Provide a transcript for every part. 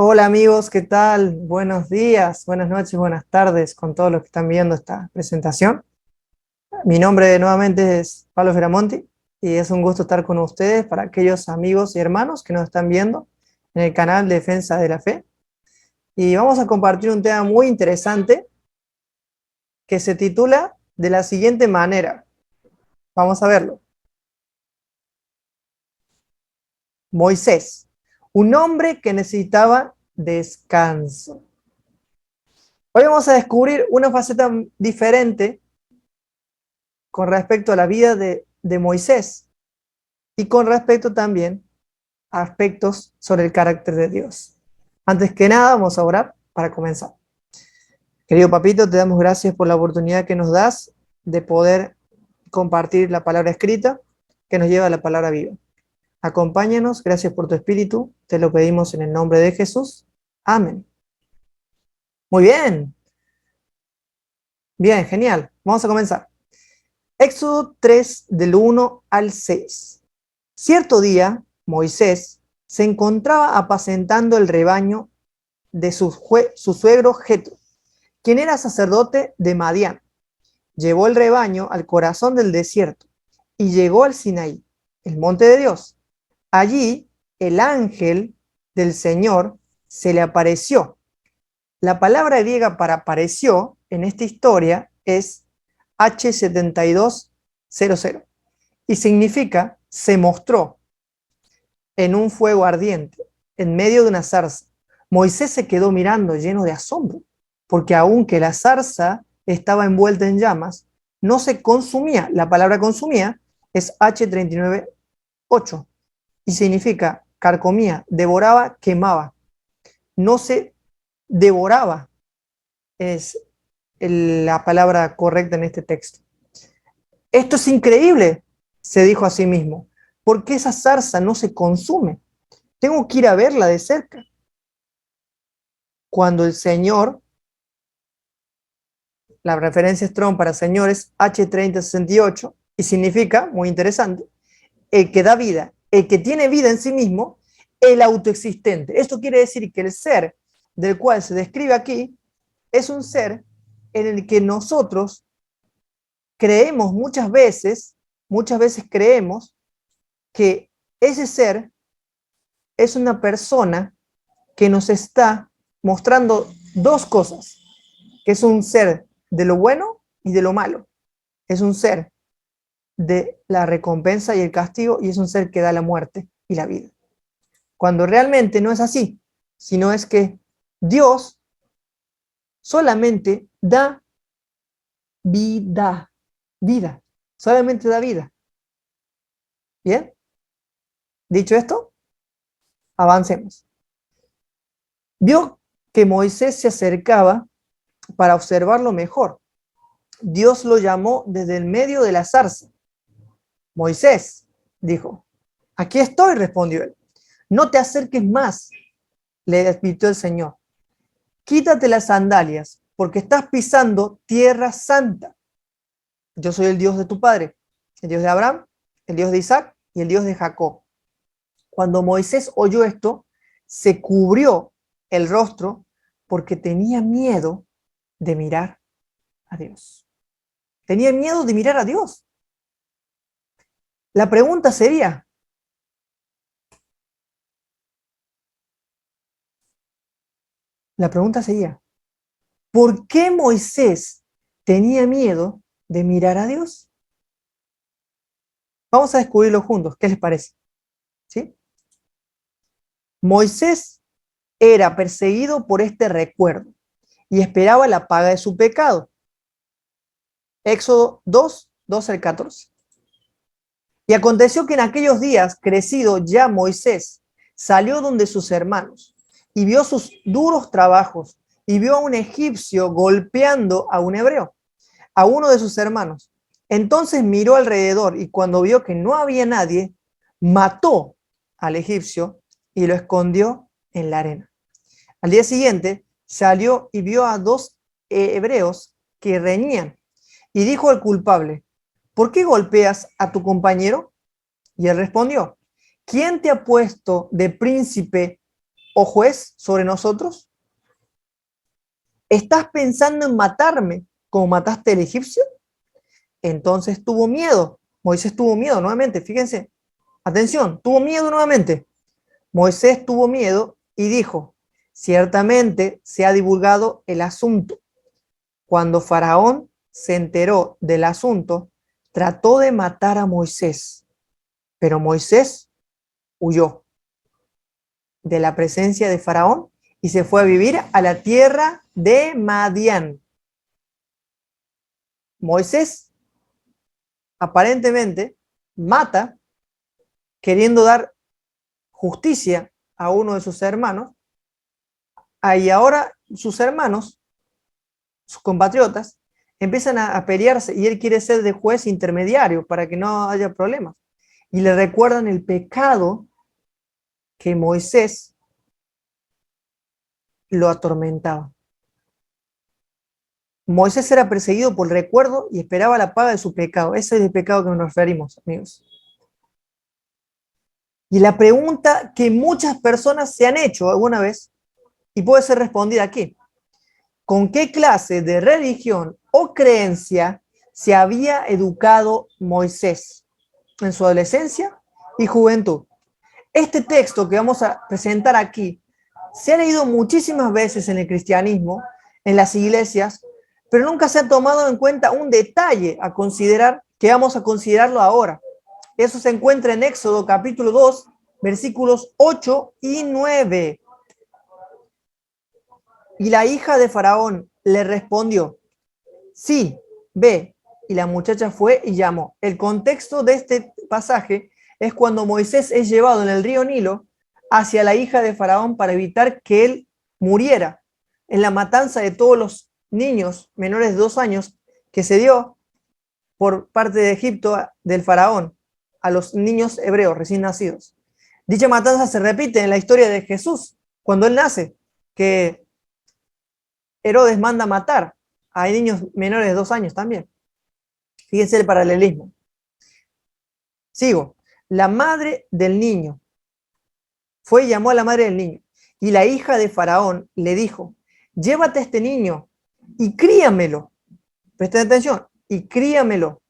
Hola amigos, ¿qué tal? Buenos días, buenas noches, buenas tardes con todos los que están viendo esta presentación. Mi nombre nuevamente es Pablo Feramonti y es un gusto estar con ustedes para aquellos amigos y hermanos que nos están viendo en el canal Defensa de la Fe. Y vamos a compartir un tema muy interesante que se titula de la siguiente manera. Vamos a verlo. Moisés, un hombre que necesitaba descanso. Hoy vamos a descubrir una faceta diferente con respecto a la vida de Moisés y con respecto también a aspectos sobre el carácter de Dios. Antes que nada, vamos a orar para comenzar. Querido Papito, te damos gracias por la oportunidad que nos das de poder compartir la palabra escrita que nos lleva a la palabra viva. Acompáñanos, gracias por tu espíritu, te lo pedimos en el nombre de Jesús. Amén. Muy bien, bien, genial. Vamos a comenzar. Éxodo 3 del 1 al 6. Cierto día, Moisés se encontraba apacentando el rebaño de su suegro Jetro, quien era sacerdote de Madián. Llevó el rebaño al corazón del desierto y llegó al Sinaí, el monte de Dios. Allí, el ángel del Señor se le apareció. La palabra griega para apareció en esta historia es H7200 y significa se mostró en un fuego ardiente, en medio de una zarza. Moisés se quedó mirando lleno de asombro, porque aunque la zarza estaba envuelta en llamas, no se consumía. La palabra consumía es H398 y significa carcomía, devoraba, quemaba. No se devoraba, es la palabra correcta en este texto. Esto es increíble, se dijo a sí mismo. ¿Por qué esa zarza no se consume? Tengo que ir a verla de cerca. Cuando el Señor, la referencia Strong para Señor es H3068 y significa, muy interesante, el que da vida, el que tiene vida en sí mismo, el autoexistente. Esto quiere decir que el ser del cual se describe aquí es un ser en el que nosotros creemos muchas veces creemos que ese ser es una persona que nos está mostrando dos cosas, que es un ser de lo bueno y de lo malo. Es un ser de la recompensa y el castigo y es un ser que da la muerte y la vida. Cuando realmente no es así, sino es que Dios solamente da vida, vida, solamente da vida. ¿Bien? Dicho esto, avancemos. Vio que Moisés se acercaba para observarlo mejor. Dios lo llamó desde el medio de la zarza. Moisés, dijo. Aquí estoy, respondió él. No te acerques más, le advirtió el Señor. Quítate las sandalias, porque estás pisando tierra santa. Yo soy el Dios de tu padre, el Dios de Abraham, el Dios de Isaac y el Dios de Jacob. Cuando Moisés oyó esto, se cubrió el rostro porque tenía miedo de mirar a Dios. Tenía miedo de mirar a Dios. La pregunta sería, ¿por qué Moisés tenía miedo de mirar a Dios? Vamos a descubrirlo juntos. ¿Qué les parece? ¿Sí? Moisés era perseguido por este recuerdo y esperaba la paga de su pecado. Éxodo 2, 12 al 14. Y aconteció que en aquellos días, crecido ya Moisés, salió donde sus hermanos y vio sus duros trabajos y vio a un egipcio golpeando a un hebreo, a uno de sus hermanos. Entonces miró alrededor y cuando vio que no había nadie, mató al egipcio y lo escondió en la arena. Al día siguiente salió y vio a dos hebreos que reñían y dijo al culpable, ¿por qué golpeas a tu compañero? Y él respondió, ¿quién te ha puesto de príncipe oh juez sobre nosotros? ¿Estás pensando en matarme como mataste al egipcio? Entonces tuvo miedo. Moisés tuvo miedo nuevamente, fíjense. Atención, tuvo miedo nuevamente. Moisés tuvo miedo y dijo, ciertamente se ha divulgado el asunto. Cuando Faraón se enteró del asunto, trató de matar a Moisés, pero Moisés huyó de la presencia de Faraón y se fue a vivir a la tierra de Madián. Moisés aparentemente mata queriendo dar justicia a uno de sus hermanos, y ahora sus hermanos, sus compatriotas, empiezan a pelearse y él quiere ser de juez intermediario para que no haya problemas. Y le recuerdan el pecado que Moisés lo atormentaba. Moisés era perseguido por el recuerdo y esperaba la paga de su pecado. Ese es el pecado que nos referimos, amigos. Y la pregunta que muchas personas se han hecho alguna vez, y puede ser respondida aquí: ¿con qué clase de religión o creencia se había educado Moisés en su adolescencia y juventud? Este texto que vamos a presentar aquí se ha leído muchísimas veces en el cristianismo, en las iglesias, pero nunca se ha tomado en cuenta un detalle a considerar, que vamos a considerarlo ahora. Eso se encuentra en Éxodo capítulo 2, versículos 8 y 9. Y la hija de Faraón le respondió, sí, ve. Y la muchacha fue y llamó. El contexto de este pasaje es cuando Moisés es llevado en el río Nilo hacia la hija de Faraón para evitar que él muriera en la matanza de todos los niños menores de 2 años que se dio por parte de Egipto del Faraón a los niños hebreos recién nacidos. Dicha matanza se repite en la historia de Jesús, cuando él nace, que Herodes manda matar a niños menores de 2 años también. Fíjense el paralelismo. Sigo. La madre del niño fue y llamó a la madre del niño. Y la hija de Faraón le dijo, llévate a este niño y críamelo. Presten atención. Y críamelo.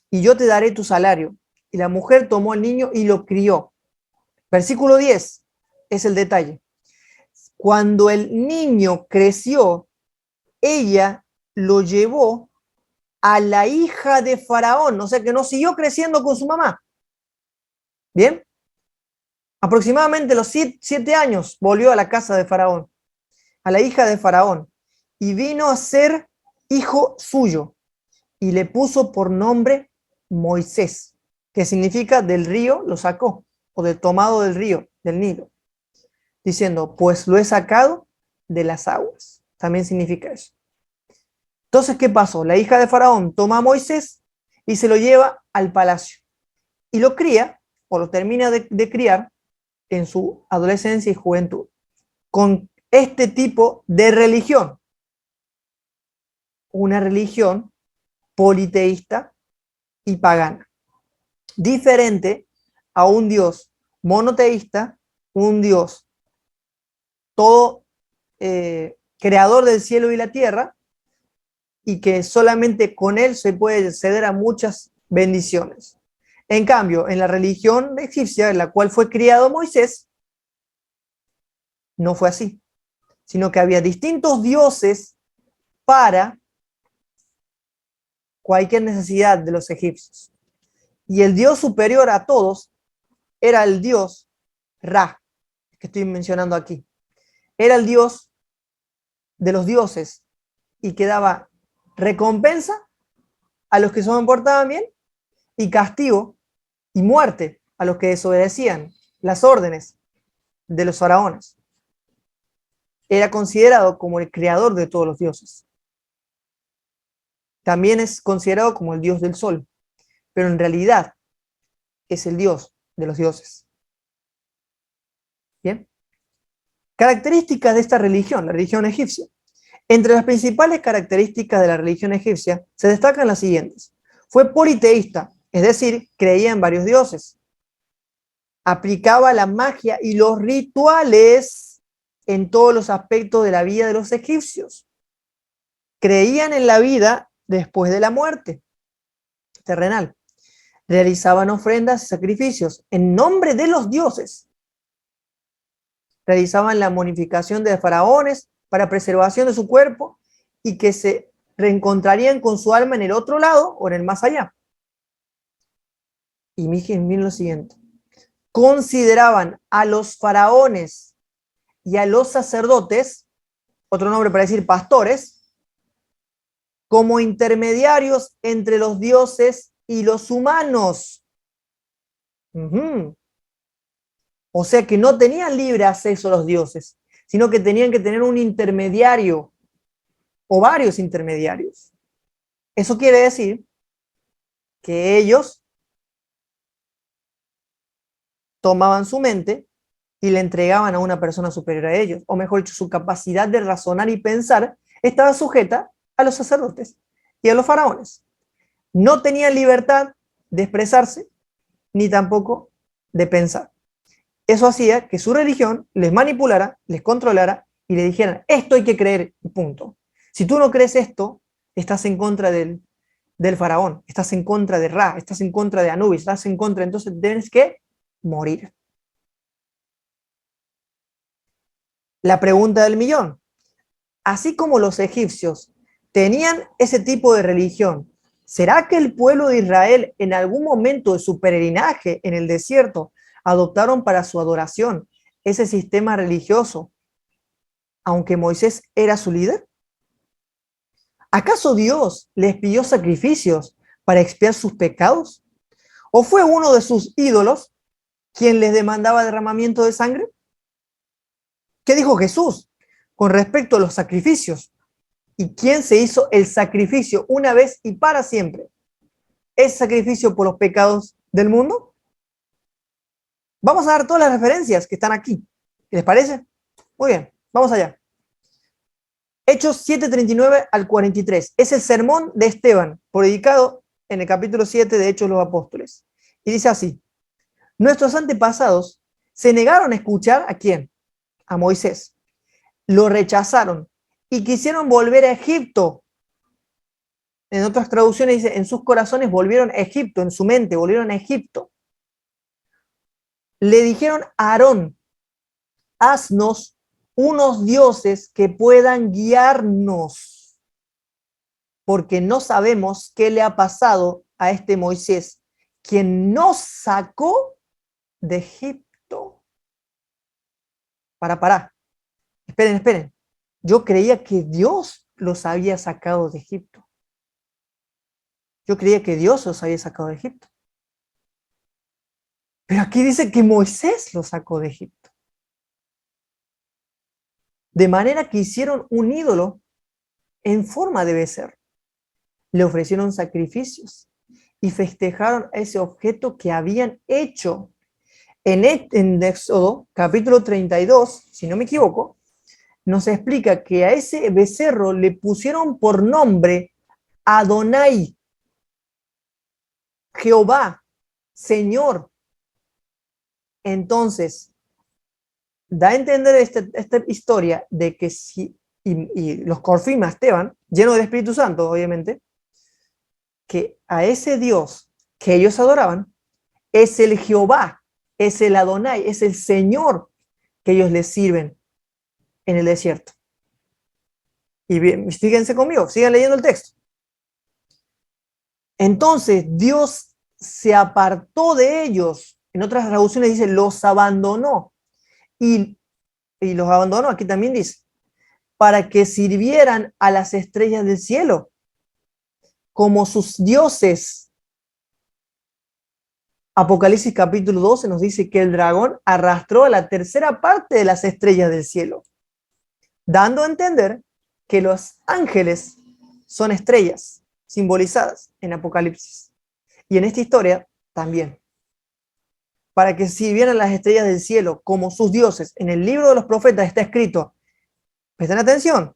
Y yo te daré tu salario. Y la mujer tomó al niño y lo crió. Versículo 10 es el detalle. Cuando el niño creció, ella lo llevó a la hija de Faraón, o sea que no siguió creciendo con su mamá. ¿Bien? Aproximadamente a los 7 años volvió a la casa de Faraón, a la hija de Faraón, y vino a ser hijo suyo, y le puso por nombre Moisés, que significa del río lo sacó, o del tomado del río, del Nilo, diciendo, pues lo he sacado de las aguas. También significa eso. Entonces, ¿qué pasó? La hija de Faraón toma a Moisés y se lo lleva al palacio y lo cría, o lo termina de criar en su adolescencia y juventud, con este tipo de religión. Una religión politeísta y pagana. Diferente a un Dios monoteísta, un Dios todo creador del cielo y la tierra, y que solamente con él se puede acceder a muchas bendiciones. En cambio, en la religión egipcia, en la cual fue criado Moisés, no fue así, sino que había distintos dioses para cualquier necesidad de los egipcios. Y el dios superior a todos era el dios Ra, que estoy mencionando aquí. Era el dios de los dioses y que daba recompensa a los que se comportaban bien y castigo y muerte a los que desobedecían las órdenes de los faraones. Era considerado como el creador de todos los dioses. También es considerado como el dios del sol, pero en realidad es el dios de los dioses. ¿Bien? Características de esta religión, la religión egipcia. Entre las principales características de la religión egipcia se destacan las siguientes. Fue politeísta, es decir, creía en varios dioses. Aplicaba la magia y los rituales en todos los aspectos de la vida de los egipcios. Creían en la vida después de la muerte terrenal. Realizaban ofrendas y sacrificios en nombre de los dioses. Realizaban la momificación de faraones para preservación de su cuerpo y que se reencontrarían con su alma en el otro lado o en el más allá. Y miren lo siguiente. Consideraban a los faraones y a los sacerdotes, otro nombre para decir pastores, como intermediarios entre los dioses y los humanos. O sea que no tenían libre acceso a los dioses, sino que tenían que tener un intermediario o varios intermediarios. Eso quiere decir que ellos tomaban su mente y le entregaban a una persona superior a ellos, o mejor dicho, su capacidad de razonar y pensar estaba sujeta a los sacerdotes y a los faraones. No tenían libertad de expresarse, ni tampoco de pensar. Eso hacía que su religión les manipulara, les controlara y le dijeran, esto hay que creer, punto. Si tú no crees esto, estás en contra del faraón, estás en contra de Ra, estás en contra de Anubis, estás en contra, entonces tienes que morir. La pregunta del millón. Así como los egipcios tenían ese tipo de religión, ¿será que el pueblo de Israel en algún momento de su peregrinaje en el desierto adoptaron para su adoración ese sistema religioso, aunque Moisés era su líder? ¿Acaso Dios les pidió sacrificios para expiar sus pecados? ¿O fue uno de sus ídolos quien les demandaba derramamiento de sangre? ¿Qué dijo Jesús con respecto a los sacrificios? ¿Y quién se hizo el sacrificio una vez y para siempre? ¿Es sacrificio por los pecados del mundo? Vamos a dar todas las referencias que están aquí. ¿Les parece? Muy bien, vamos allá. Hechos 7:39 al 43. Es el sermón de Esteban, predicado en el capítulo 7 de Hechos de los Apóstoles. Y dice así: nuestros antepasados se negaron a escuchar ¿a quién? A Moisés. Lo rechazaron y quisieron volver a Egipto. En otras traducciones dice, en sus corazones volvieron a Egipto, en su mente volvieron a Egipto. Le dijeron a Aarón, haznos unos dioses que puedan guiarnos, porque no sabemos qué le ha pasado a este Moisés, quien nos sacó de Egipto. Para. Esperen. Yo creía que Dios los había sacado de Egipto. Yo creía que Dios los había sacado de Egipto. Pero aquí dice que Moisés los sacó de Egipto. De manera que hicieron un ídolo en forma de becerro. Le ofrecieron sacrificios y festejaron ese objeto que habían hecho. En Éxodo, capítulo 32, si no me equivoco, nos explica que a ese becerro le pusieron por nombre Adonai, Jehová, Señor. Entonces, da a entender esta historia de que si, y los confirma Esteban, lleno del Espíritu Santo, obviamente, que a ese Dios que ellos adoraban es el Jehová, es el Adonai, es el Señor que ellos les sirven en el desierto. Y bien, fíjense conmigo, sigan leyendo el texto. Entonces Dios se apartó de ellos. En otras traducciones dice, los abandonó. Y los abandonó, aquí también dice, para que sirvieran a las estrellas del cielo como sus dioses. Apocalipsis capítulo 12 nos dice que el dragón arrastró a la tercera parte de las estrellas del cielo, dando a entender que los ángeles son estrellas simbolizadas en Apocalipsis. Y en esta historia también. Para que sirvieran las estrellas del cielo como sus dioses. En el libro de los profetas está escrito, presten atención,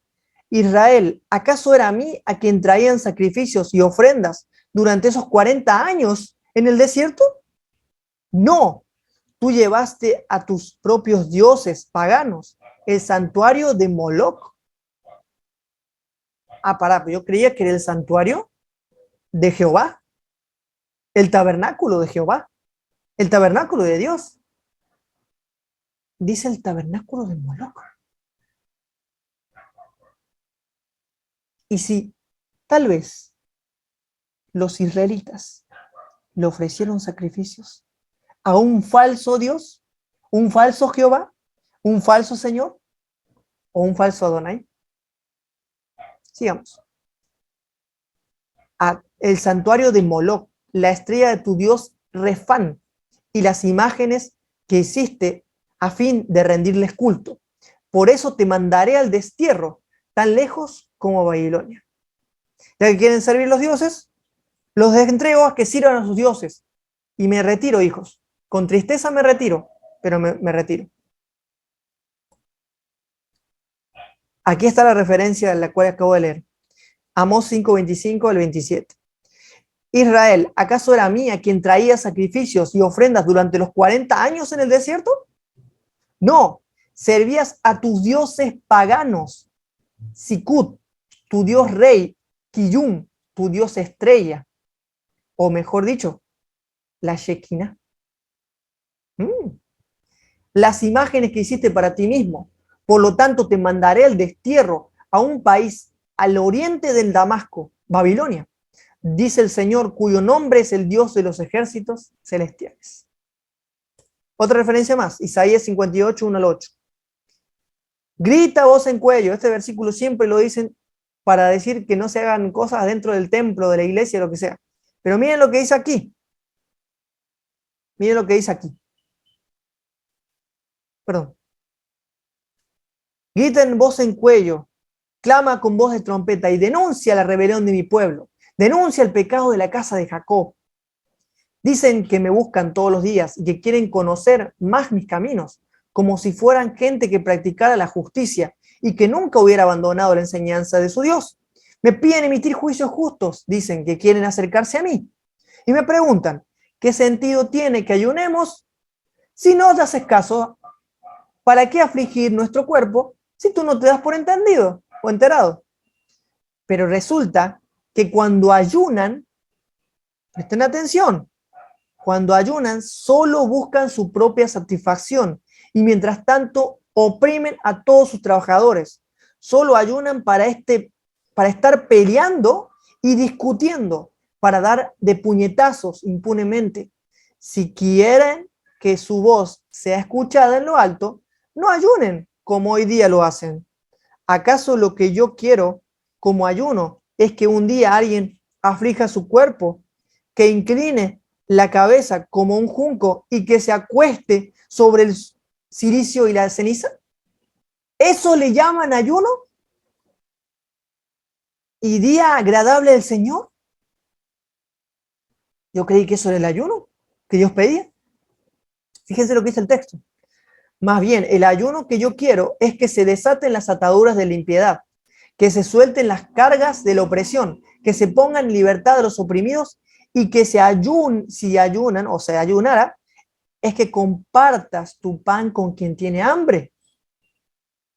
Israel, ¿acaso era a mí a quien traían sacrificios y ofrendas durante esos 40 años en el desierto? No, tú llevaste a tus propios dioses paganos el santuario de Moloc. Ah, pará, pero yo creía que era el santuario de Jehová, el tabernáculo de Jehová, el tabernáculo de Dios. Dice el tabernáculo de Moloc. Y si tal vez los israelitas le ofrecieron sacrificios a un falso Dios, un falso Jehová, un falso Señor o un falso Adonai. Sigamos. El santuario de Moloc, la estrella de tu Dios Refán y las imágenes que hiciste a fin de rendirles culto. Por eso te mandaré al destierro, tan lejos como Babilonia. Ya que quieren servir los dioses, los entrego a que sirvan a sus dioses. Y me retiro, hijos. Con tristeza me retiro, pero me retiro. Aquí está la referencia en la cual acabo de leer. Amós 5:25 al 27. Israel, ¿acaso era mía quien traía sacrificios y ofrendas durante los 40 años en el desierto? No, servías a tus dioses paganos. Sikut, tu dios rey, Kiyum, tu dios estrella, o mejor dicho, la Shekinah. Las imágenes que hiciste para ti mismo. Por lo tanto, te mandaré al destierro a un país al oriente del Damasco, Babilonia, dice el Señor, cuyo nombre es el Dios de los ejércitos celestiales. Otra referencia más, Isaías 58, 1 al 8. Grita voz en cuello. Este versículo siempre lo dicen para decir que no se hagan cosas dentro del templo, de la iglesia, lo que sea. Pero miren lo que dice aquí. Miren lo que dice aquí. Perdón. Grita en voz en cuello, clama con voz de trompeta y denuncia la rebelión de mi pueblo. Denuncia el pecado de la casa de Jacob. Dicen que me buscan todos los días y que quieren conocer más mis caminos, como si fueran gente que practicara la justicia y que nunca hubiera abandonado la enseñanza de su Dios. Me piden emitir juicios justos, dicen que quieren acercarse a mí. Y me preguntan, ¿qué sentido tiene que ayunemos si no te haces caso? ¿Para qué afligir nuestro cuerpo si tú no te das por entendido o enterado? Pero resulta que cuando ayunan, presten atención, cuando ayunan solo buscan su propia satisfacción y mientras tanto oprimen a todos sus trabajadores. Solo ayunan para estar peleando y discutiendo, para dar de puñetazos impunemente. Si quieren que su voz sea escuchada en lo alto, no ayunen como hoy día lo hacen. ¿Acaso lo que yo quiero como ayuno es que un día alguien aflija su cuerpo, que incline la cabeza como un junco y que se acueste sobre el cilicio y la ceniza? ¿Eso le llaman ayuno? ¿Y día agradable del Señor? Yo creí que eso era el ayuno que Dios pedía. Fíjense lo que dice el texto. Más bien, el ayuno que yo quiero es que se desaten las ataduras de la impiedad, que se suelten las cargas de la opresión, que se pongan en libertad de los oprimidos y que si ayunan o se ayunara, es que compartas tu pan con quien tiene hambre,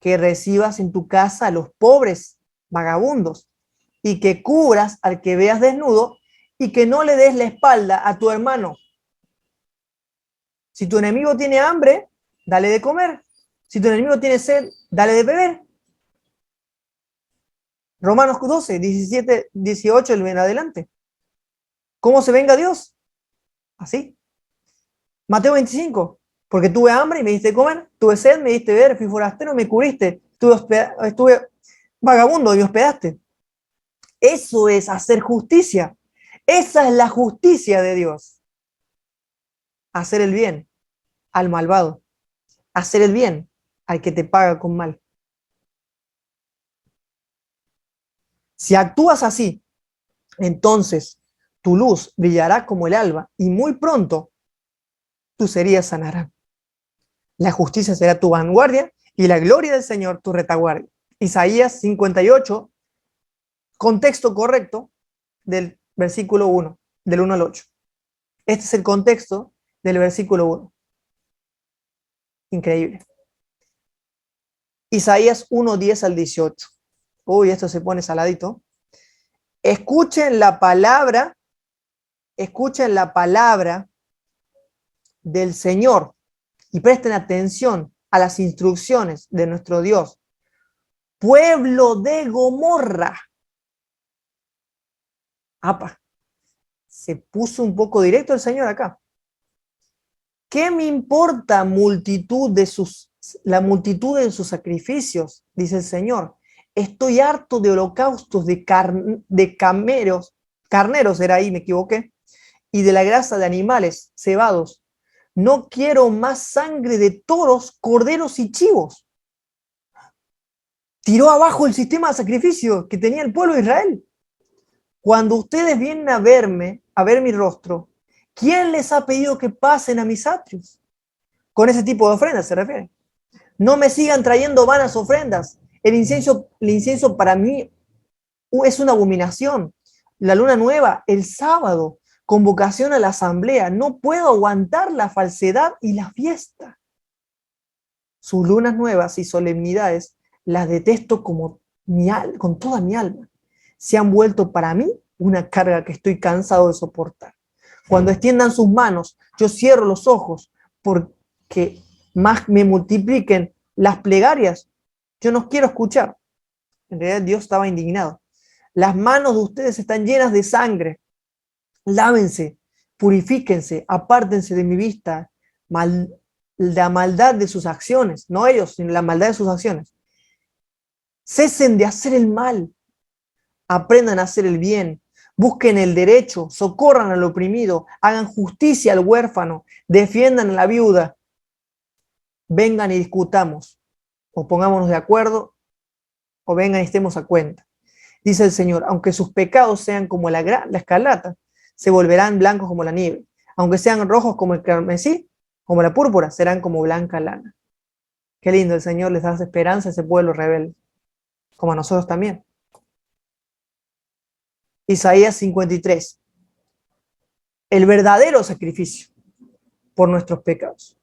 que recibas en tu casa a los pobres, vagabundos, y que cubras al que veas desnudo y que no le des la espalda a tu hermano. Si tu enemigo tiene hambre, dale de comer. Si tu enemigo tiene sed, dale de beber. Romanos 12, 17, 18, en adelante. ¿Cómo se venga Dios? Así. Mateo 25, porque tuve hambre y me diste de comer, tuve sed, me diste de beber, fui forastero y me cubriste, estuve vagabundo y me hospedaste. Eso es hacer justicia. Esa es la justicia de Dios. Hacer el bien al malvado. Hacer el bien al que te paga con mal. Si actúas así, entonces tu luz brillará como el alba y muy pronto tus heridas sanarán. La justicia será tu vanguardia y la gloria del Señor tu retaguardia. Isaías 58, contexto correcto del versículo 1, del 1 al 8. Este es el contexto del versículo 1. Increíble. Isaías 1:10 al 18. Uy, esto se pone saladito. Escuchen la palabra del Señor y presten atención a las instrucciones de nuestro Dios. Pueblo de Gomorra. Apa, se puso un poco directo el Señor acá. ¿Qué me importa la multitud de sus sacrificios? Dice el Señor. Estoy harto de holocaustos de carneros era ahí, me equivoqué, y de la grasa de animales cebados. No quiero más sangre de toros, corderos y chivos. Tiró abajo el sistema de sacrificio que tenía el pueblo de Israel. Cuando ustedes vienen a verme, a ver mi rostro, ¿quién les ha pedido que pasen a mis atrios? Con ese tipo de ofrendas se refiere. No me sigan trayendo vanas ofrendas. El incienso para mí es una abominación. La luna nueva, el sábado, convocación a la asamblea. No puedo aguantar la falsedad y la fiesta. Sus lunas nuevas y solemnidades las detesto con toda mi alma. Se han vuelto para mí una carga que estoy cansado de soportar. Cuando extiendan sus manos, yo cierro los ojos porque más me multipliquen las plegarias. Yo no quiero escuchar. En realidad Dios estaba indignado. Las manos de ustedes están llenas de sangre. Lávense, purifíquense, apártense de mi vista. La maldad de sus acciones, no ellos, sino la maldad de sus acciones. Cesen de hacer el mal, aprendan a hacer el bien, busquen el derecho, socorran al oprimido, hagan justicia al huérfano, defiendan a la viuda. Vengan y discutamos, o pongámonos de acuerdo, o vengan y estemos a cuenta. Dice el Señor, aunque sus pecados sean como la escarlata, se volverán blancos como la nieve. Aunque sean rojos como el carmesí, como la púrpura, serán como blanca lana. Qué lindo, el Señor les da esperanza a ese pueblo rebelde, como a nosotros también. Isaías 53. El verdadero sacrificio por nuestros pecados.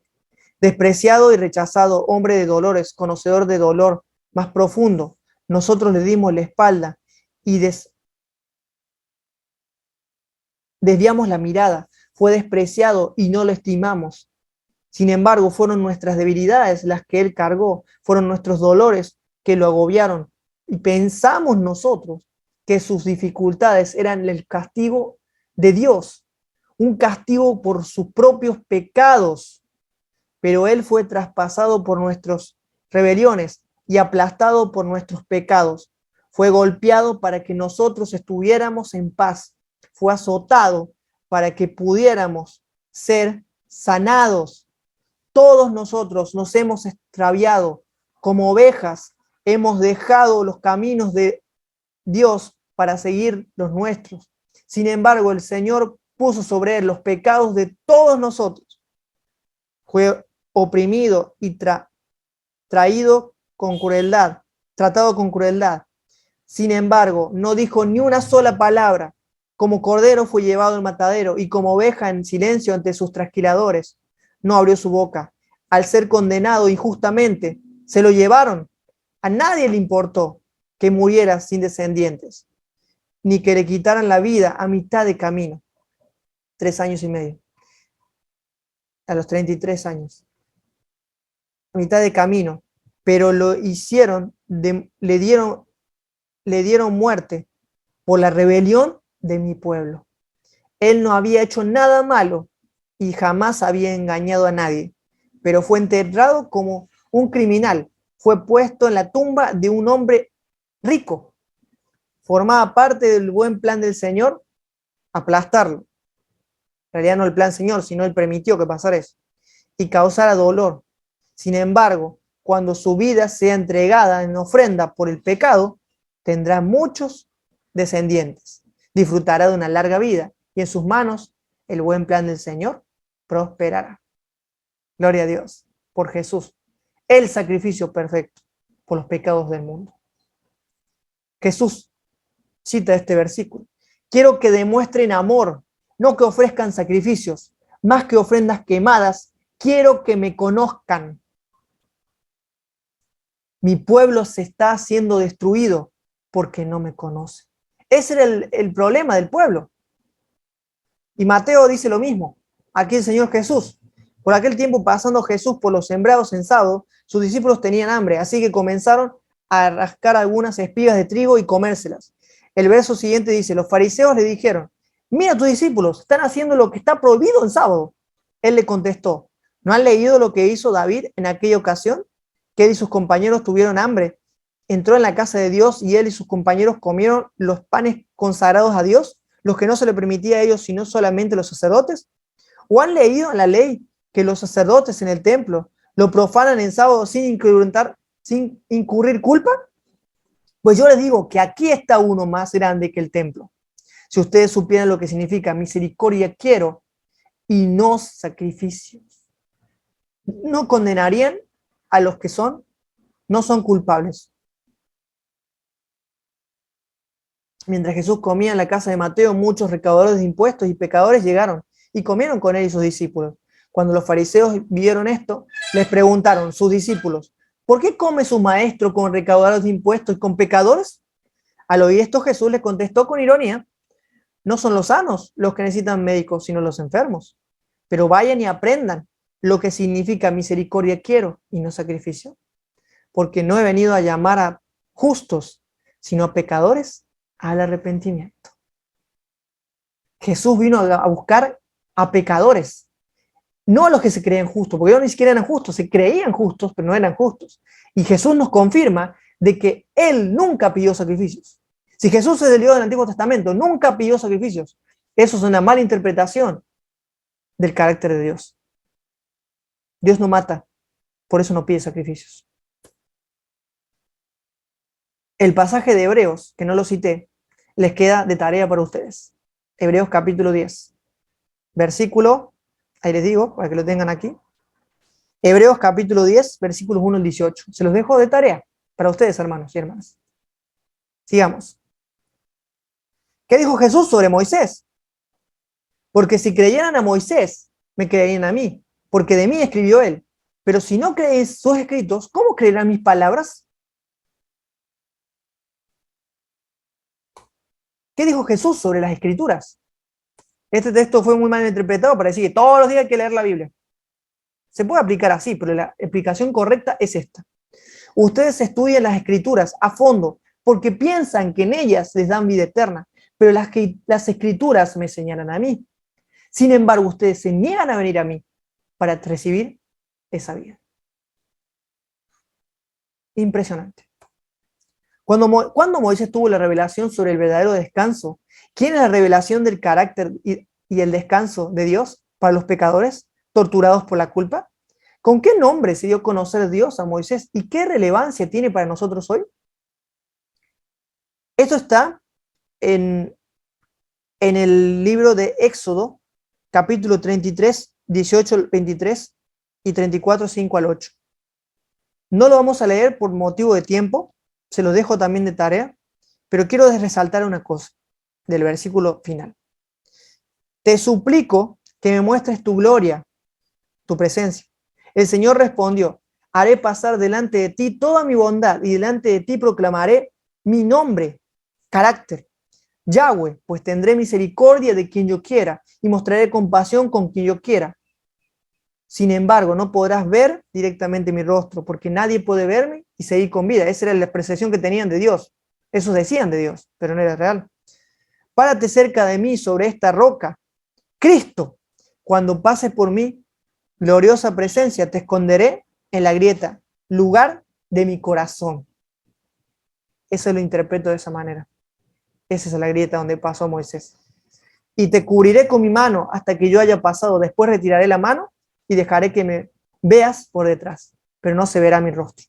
Despreciado y rechazado, hombre de dolores, conocedor de dolor más profundo, nosotros le dimos la espalda y desviamos la mirada. Fue despreciado y no lo estimamos. Sin embargo, fueron nuestras debilidades las que él cargó, fueron nuestros dolores que lo agobiaron. Y pensamos nosotros que sus dificultades eran el castigo de Dios, un castigo por sus propios pecados. Pero él fue traspasado por nuestras rebeliones y aplastado por nuestros pecados. Fue golpeado para que nosotros estuviéramos en paz. Fue azotado para que pudiéramos ser sanados. Todos nosotros nos hemos extraviado como ovejas, hemos dejado los caminos de Dios para seguir los nuestros. Sin embargo, el Señor puso sobre él los pecados de todos nosotros. Fue oprimido y tratado con crueldad. Sin embargo, no dijo ni una sola palabra. Como cordero fue llevado al matadero y como oveja en silencio ante sus trasquiladores. No abrió su boca. Al ser condenado injustamente, se lo llevaron. A nadie le importó que muriera sin descendientes, ni que le quitaran la vida a mitad de camino. 3 años y medio. A los 33 años. A mitad de camino. Pero lo hicieron, le dieron muerte por la rebelión de mi pueblo. Él no había hecho nada malo y jamás había engañado a nadie, pero fue enterrado como un criminal. Fue puesto en la tumba de un hombre rico. Formaba parte del buen plan del Señor aplastarlo. En realidad no el plan Señor, sino él permitió que pasara eso y causara dolor. Sin embargo, cuando su vida sea entregada en ofrenda por el pecado, tendrá muchos descendientes. Disfrutará de una larga vida y en sus manos el buen plan del Señor prosperará. Gloria a Dios por Jesús, el sacrificio perfecto por los pecados del mundo. Jesús cita este versículo. Quiero que demuestren amor, no que ofrezcan sacrificios, más que ofrendas quemadas. Quiero que me conozcan. Mi pueblo se está siendo destruido porque no me conoce. Ese era el problema del pueblo. Y Mateo dice lo mismo. Aquí el Señor Jesús. Por aquel tiempo, pasando Jesús por los sembrados censados, sus discípulos tenían hambre, así que comenzaron a rascar algunas espigas de trigo y comérselas. El verso siguiente dice, los fariseos le dijeron, mira, tus discípulos están haciendo lo que está prohibido en sábado. Él le contestó, ¿no han leído lo que hizo David en aquella ocasión? Que él y sus compañeros tuvieron hambre. Entró en la casa de Dios y él y sus compañeros comieron los panes consagrados a Dios, los que no se le permitía a ellos, sino solamente los sacerdotes. ¿O han leído en la ley que los sacerdotes en el templo lo profanan en sábado sin incurrir culpa? Pues yo les digo que aquí está uno más grande que el templo. Si ustedes supieran lo que significa misericordia quiero y no sacrificios, ¿no condenarían a los que no son culpables? Mientras Jesús comía en la casa de Mateo, muchos recaudadores de impuestos y pecadores llegaron y comieron con él y sus discípulos. Cuando los fariseos vieron esto, les preguntaron sus discípulos, ¿por qué come su maestro con recaudadores de impuestos y con pecadores? Al oír esto, Jesús les contestó con ironía, no son los sanos los que necesitan médicos, sino los enfermos. Pero vayan y aprendan lo que significa misericordia quiero y no sacrificio. Porque no he venido a llamar a justos, sino a pecadores al arrepentimiento. Jesús vino a buscar a pecadores, no a los que se creían justos, porque ellos ni siquiera eran justos, se creían justos, pero no eran justos. Y Jesús nos confirma de que Él nunca pidió sacrificios. Si Jesús es el Dios del Antiguo Testamento, nunca pidió sacrificios. Eso es una mala interpretación del carácter de Dios. Dios no mata, por eso no pide sacrificios. El pasaje de Hebreos, que no lo cité, les queda de tarea para ustedes. Hebreos capítulo 10, versículo, ahí les digo, para que lo tengan aquí. Hebreos capítulo 10, versículos 1 al 18. Se los dejo de tarea para ustedes, hermanos y hermanas. Sigamos. ¿Qué dijo Jesús sobre Moisés? Porque si creyeran a Moisés, me creerían a mí, porque de mí escribió él. Pero si no creen sus escritos, ¿cómo creerán mis palabras? ¿Qué dijo Jesús sobre las escrituras? Este texto fue muy mal interpretado para decir que todos los días hay que leer la Biblia. Se puede aplicar así, pero la explicación correcta es esta. Ustedes estudian las escrituras a fondo porque piensan que en ellas les dan vida eterna, pero las escrituras me señalan a mí. Sin embargo, ustedes se niegan a venir a mí para recibir esa vida. Impresionante. Cuando Moisés tuvo la revelación sobre el verdadero descanso, ¿quién es la revelación del carácter y el descanso de Dios para los pecadores torturados por la culpa? ¿Con qué nombre se dio a conocer Dios a Moisés y qué relevancia tiene para nosotros hoy? Esto está en el libro de Éxodo, capítulo 33, 18, 23 y 34, 5 al 8. No lo vamos a leer por motivo de tiempo, se lo dejo también de tarea, pero quiero resaltar una cosa del versículo final. Te suplico que me muestres tu gloria, tu presencia. El Señor respondió, haré pasar delante de ti toda mi bondad y delante de ti proclamaré mi nombre, carácter. Yahweh, pues tendré misericordia de quien yo quiera y mostraré compasión con quien yo quiera. Sin embargo, no podrás ver directamente mi rostro, porque nadie puede verme y seguir con vida. Esa era la percepción que tenían de Dios. Eso decían de Dios, pero no era real. Párate cerca de mí sobre esta roca. Cristo, cuando pases por mí, gloriosa presencia, te esconderé en la grieta, lugar de mi corazón. Eso lo interpreto de esa manera. Esa es la grieta donde pasó Moisés. Y te cubriré con mi mano hasta que yo haya pasado. Después retiraré la mano y dejaré que me veas por detrás, pero no se verá mi rostro.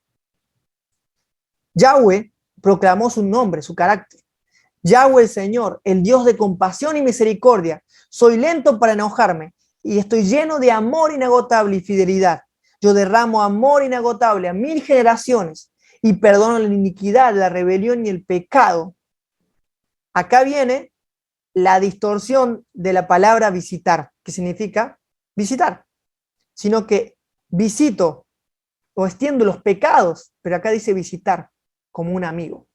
Yahweh proclamó su nombre, su carácter. Yahweh el Señor, el Dios de compasión y misericordia. Soy lento para enojarme y estoy lleno de amor inagotable y fidelidad. Yo derramo amor inagotable a 1000 generaciones y perdono la iniquidad, la rebelión y el pecado. Acá viene la distorsión de la palabra visitar, que significa visitar, sino que visito o extiendo los pecados, pero acá dice visitar, como un amigo.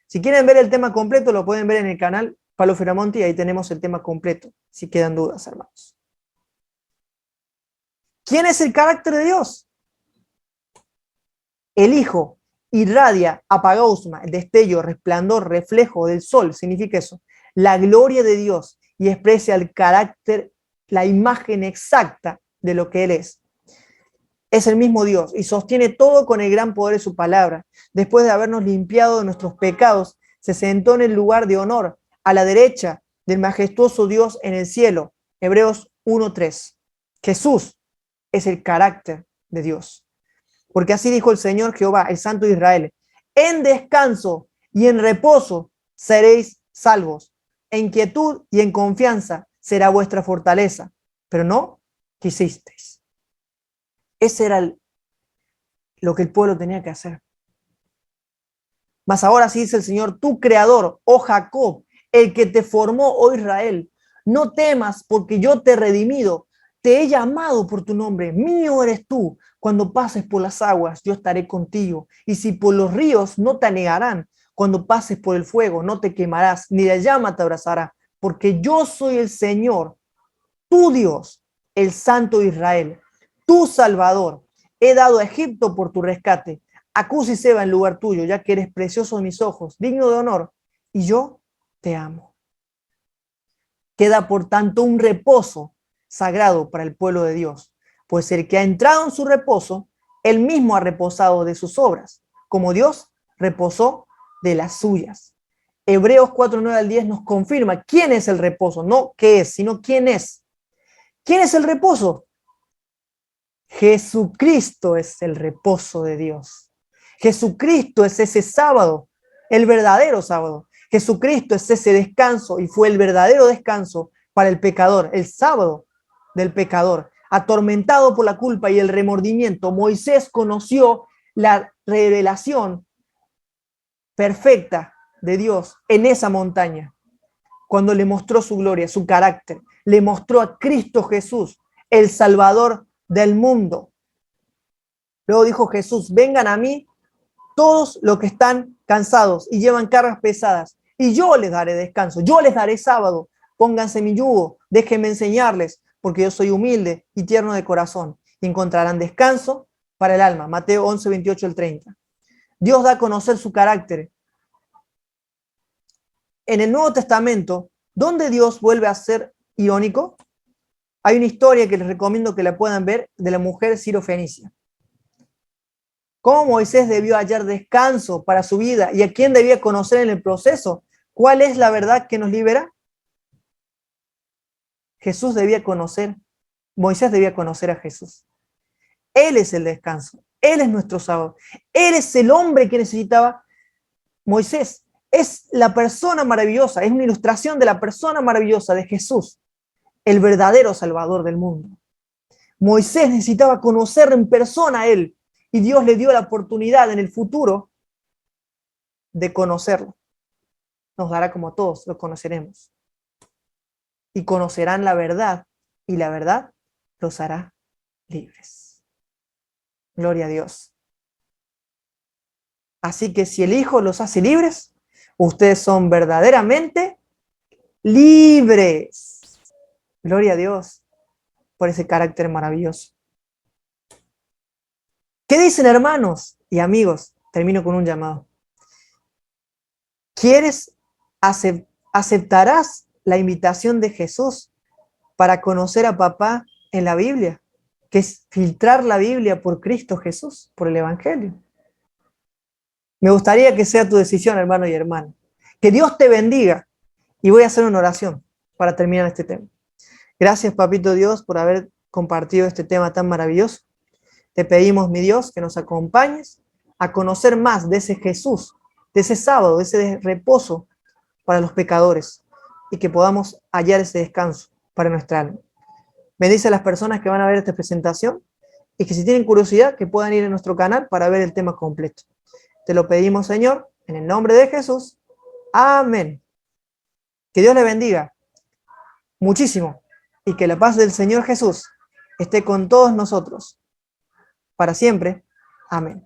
Si quieren ver el tema completo, lo pueden ver en el canal Pablo Feramonte y ahí tenemos el tema completo, si quedan dudas, hermanos. ¿Quién es el carácter de Dios? El Hijo irradia apagausma, el destello, resplandor, reflejo del sol, significa eso. La gloria de Dios y expresa el carácter, la imagen exacta de lo que Él es. Es el mismo Dios y sostiene todo con el gran poder de su palabra. Después de habernos limpiado de nuestros pecados, se sentó en el lugar de honor, a la derecha del majestuoso Dios en el cielo. Hebreos 1:3. Jesús es el carácter de Dios. Porque así dijo el Señor Jehová, el Santo de Israel: en descanso y en reposo seréis salvos. En quietud y en confianza será vuestra fortaleza. Pero no quisisteis. Ese era lo que el pueblo tenía que hacer. Mas ahora sí dice el Señor, tu creador, oh Jacob, el que te formó, oh Israel, no temas porque yo te he redimido, te he llamado por tu nombre, mío eres tú. Cuando pases por las aguas, yo estaré contigo. Y si por los ríos, no te anegarán. Cuando pases por el fuego, no te quemarás, ni la llama te abrazará. Porque yo soy el Señor, tu Dios, el Santo de Israel, tu Salvador. He dado a Egipto por tu rescate. A Cus y Seba en lugar tuyo, ya que eres precioso en mis ojos, digno de honor, y yo te amo. Queda por tanto un reposo sagrado para el pueblo de Dios, pues el que ha entrado en su reposo, él mismo ha reposado de sus obras, como Dios reposó de las suyas. Hebreos 4:9-10 nos confirma quién es el reposo, no qué es, sino quién es. ¿Quién es el reposo? Jesucristo es el reposo de Dios. Jesucristo es ese sábado, el verdadero sábado. Jesucristo es ese descanso y fue el verdadero descanso para el pecador, el sábado del pecador. Atormentado por la culpa y el remordimiento, Moisés conoció la revelación perfecta de Dios en esa montaña, cuando le mostró su gloria, su carácter, le mostró a Cristo Jesús, el Salvador del mundo. Luego dijo Jesús, vengan a mí todos los que están cansados y llevan cargas pesadas, y yo les daré descanso, yo les daré sábado. Pónganse mi yugo, déjenme enseñarles, porque yo soy humilde y tierno de corazón, y encontrarán descanso para el alma. Mateo 11:28-30. Dios da a conocer su carácter. En el Nuevo Testamento, ¿dónde Dios vuelve a ser irónico? Hay una historia que les recomiendo que la puedan ver de la mujer sirofenicia. Cómo Moisés debió hallar descanso para su vida y a quién debía conocer en el proceso. ¿Cuál es la verdad que nos libera? Jesús debía conocer, Moisés debía conocer a Jesús. Él es el descanso, Él es nuestro sábado. Él es el hombre que necesitaba Moisés. Es la persona maravillosa, es una ilustración de la persona maravillosa de Jesús, el verdadero Salvador del mundo. Moisés necesitaba conocer en persona a Él y Dios le dio la oportunidad en el futuro de conocerlo. Nos dará como todos, lo conoceremos. Y conocerán la verdad y la verdad los hará libres. Gloria a Dios. Así que si el Hijo los hace libres, ustedes son verdaderamente libres. Gloria a Dios por ese carácter maravilloso. ¿Qué dicen, hermanos y amigos? Termino con un llamado. ¿Aceptarás la invitación de Jesús para conocer a papá en la Biblia? Que es filtrar la Biblia por Cristo Jesús, por el Evangelio. Me gustaría que sea tu decisión, hermano y hermana. Que Dios te bendiga. Y voy a hacer una oración para terminar este tema. Gracias, papito Dios, por haber compartido este tema tan maravilloso. Te pedimos, mi Dios, que nos acompañes a conocer más de ese Jesús, de ese sábado, de ese reposo para los pecadores y que podamos hallar ese descanso para nuestra alma. Bendice a las personas que van a ver esta presentación y que si tienen curiosidad que puedan ir a nuestro canal para ver el tema completo. Te lo pedimos, Señor, en el nombre de Jesús. Amén. Que Dios le bendiga muchísimo y que la paz del Señor Jesús esté con todos nosotros para siempre. Amén.